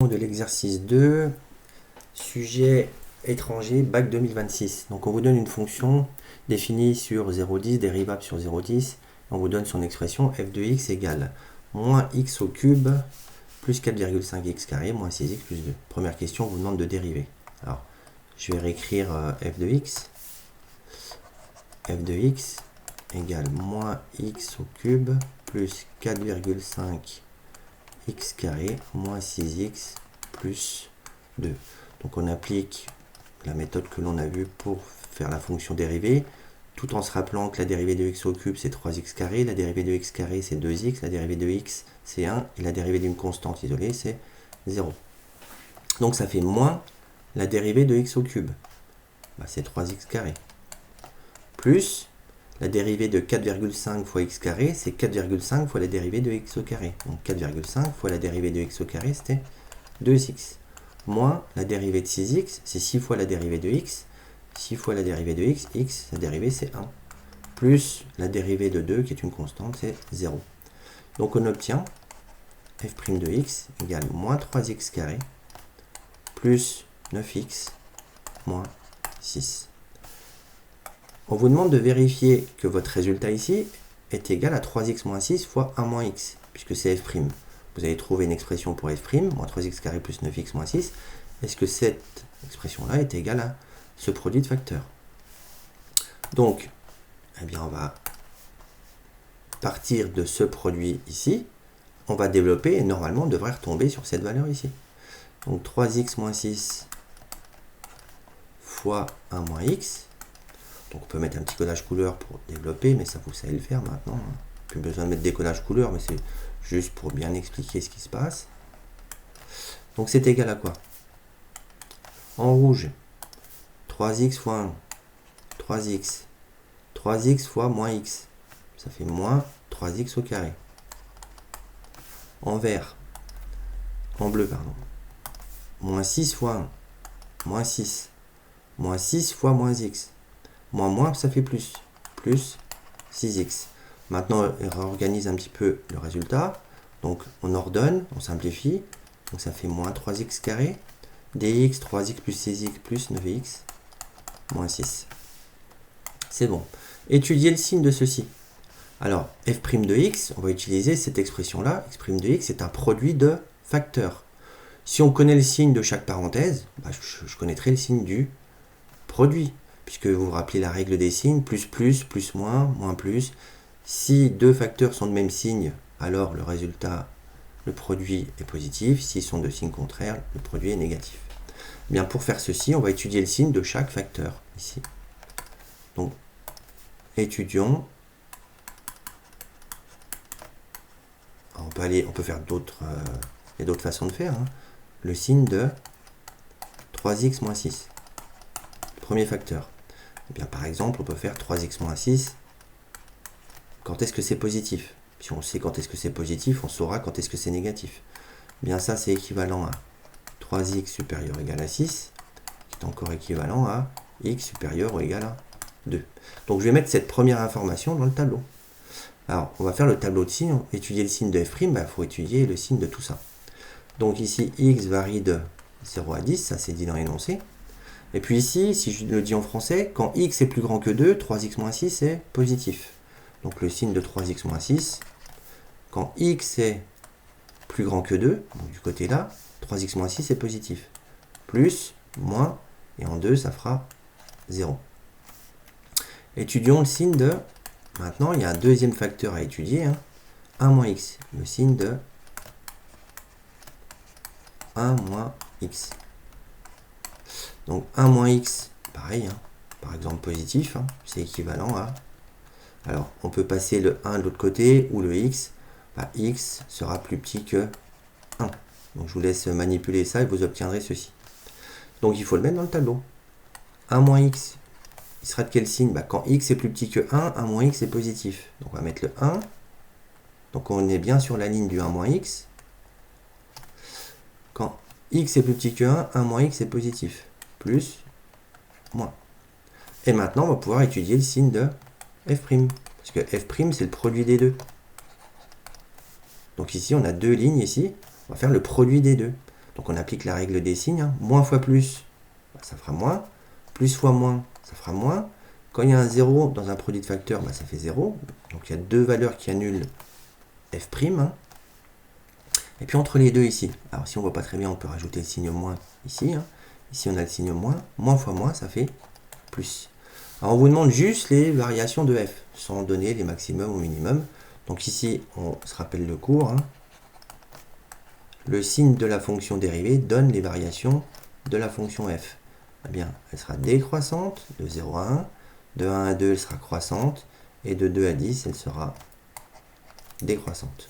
De l'exercice 2, sujet étranger, bac 2026. Donc on vous donne une fonction définie sur 0,10, dérivable sur 0,10. On vous donne son expression f de x égale moins x au cube plus 4,5x carré moins 6x plus 2. Première question, on vous demande de dériver. Alors, je vais réécrire f de x. f de x égale moins x au cube plus 4,5 x carré moins 6x plus 2. Donc on applique la méthode que l'on a vue pour faire la fonction dérivée, tout en se rappelant que la dérivée de x au cube c'est 3x carré, la dérivée de x carré c'est 2x, la dérivée de x c'est 1, et la dérivée d'une constante isolée c'est 0. Donc ça fait moins la dérivée de x au cube, c'est 3x carré, plus la dérivée de 4,5 fois x carré, c'est 4,5 fois la dérivée de x au carré. Donc 4,5 fois la dérivée de x au carré, c'était 2x. Moins la dérivée de 6x, c'est 6 fois la dérivée de x. 6 fois la dérivée de x, la dérivée c'est 1. Plus la dérivée de 2, qui est une constante, c'est 0. Donc on obtient f' de x égale moins 3x carré plus 9x moins 6. On vous demande de vérifier que votre résultat ici est égal à 3x moins 6 fois 1 moins x, puisque c'est f'. Vous allez trouver une expression pour f', moins 3x carré plus 9x moins 6. Est-ce que cette expression-là est égale à ce produit de facteurs? Donc, eh bien, on va partir de ce produit ici. On va développer et normalement, on devrait retomber sur cette valeur ici. Donc, 3x moins 6 fois 1 moins x. Donc on peut mettre un petit collage couleur pour développer, mais ça vous savez le faire maintenant. Plus besoin de mettre des collages couleurs, mais c'est juste pour bien expliquer ce qui se passe. Donc c'est égal à quoi? En rouge, 3x fois 1, 3x. 3x fois moins x, ça fait moins 3x au carré. En vert, en bleu, pardon. Moins 6 fois 1, moins 6. Moins 6 fois moins x. Moins, ça fait plus. Plus 6x. Maintenant, on réorganise un petit peu le résultat. Donc, on ordonne, on simplifie. Donc, ça fait moins 3x carré. dx, 3x plus 6x plus 9x, moins 6. C'est bon. Étudier le signe de ceci. Alors, f' de x, on va utiliser cette expression-là. F' de x est un produit de facteurs. Si on connaît le signe de chaque parenthèse, je connaîtrai le signe du produit. Puisque vous vous rappelez la règle des signes, plus, moins, moins, plus. Si deux facteurs sont de même signe, alors le résultat, le produit est positif. S'ils sont de signes contraires, le produit est négatif. Bien, pour faire ceci, on va étudier le signe de chaque facteur, ici. Donc, étudions. Alors, on peut faire d'autres, il y a d'autres façons de faire. Le signe de 3x moins 6. Premier facteur. Eh bien, par exemple, on peut faire 3x moins 6. Quand est-ce que c'est positif? Si on sait quand est-ce que c'est positif, on saura quand est-ce que c'est négatif. Eh bien, ça, c'est équivalent à 3x supérieur ou égal à 6, qui est encore équivalent à x supérieur ou égal à 2. Donc, je vais mettre cette première information dans le tableau. Alors, on va faire le tableau de signes. Étudier le signe de f', il faut étudier le signe de tout ça. Donc, ici, x varie de 0 à 10, ça c'est dit dans l'énoncé. Et puis ici, si je le dis en français, quand x est plus grand que 2, 3x moins 6 est positif. Donc le signe de 3x moins 6, quand x est plus grand que 2, donc du côté là, 3x moins 6 est positif. Plus, moins, et en 2, ça fera 0. Étudions le signe de... Maintenant, il y a un deuxième facteur à étudier, 1 moins x. Le signe de 1 moins x. Donc 1 moins x, pareil, par exemple positif, c'est équivalent à... Alors, on peut passer le 1 de l'autre côté, ou le x. X sera plus petit que 1. Donc je vous laisse manipuler ça et vous obtiendrez ceci. Donc il faut le mettre dans le tableau. 1 moins x, il sera de quel signe? Quand x est plus petit que 1, 1 moins x est positif. Donc on va mettre le 1. Donc on est bien sur la ligne du 1 moins x. Quand x est plus petit que 1, 1 moins x est positif. Plus, moins. Et maintenant, on va pouvoir étudier le signe de f'. Parce que f' c'est le produit des deux. Donc ici, on a deux lignes ici. On va faire le produit des deux. Donc on applique la règle des signes. Hein. Moins fois plus, ça fera moins. Plus fois moins, ça fera moins. Quand il y a un 0 dans un produit de facteurs, ça fait 0. Donc il y a deux valeurs qui annulent f'. Hein. Et puis entre les deux ici, alors si on ne voit pas très bien, on peut rajouter le signe moins ici. Hein. Ici on a le signe moins. Moins fois moins, ça fait plus. Alors on vous demande juste les variations de f, sans donner les maximums ou minimums. Donc ici, on se rappelle le cours. Hein. Le signe de la fonction dérivée donne les variations de la fonction f. Eh bien, elle sera décroissante de 0 à 1. De 1 à 2, elle sera croissante. Et de 2 à 10, elle sera décroissante.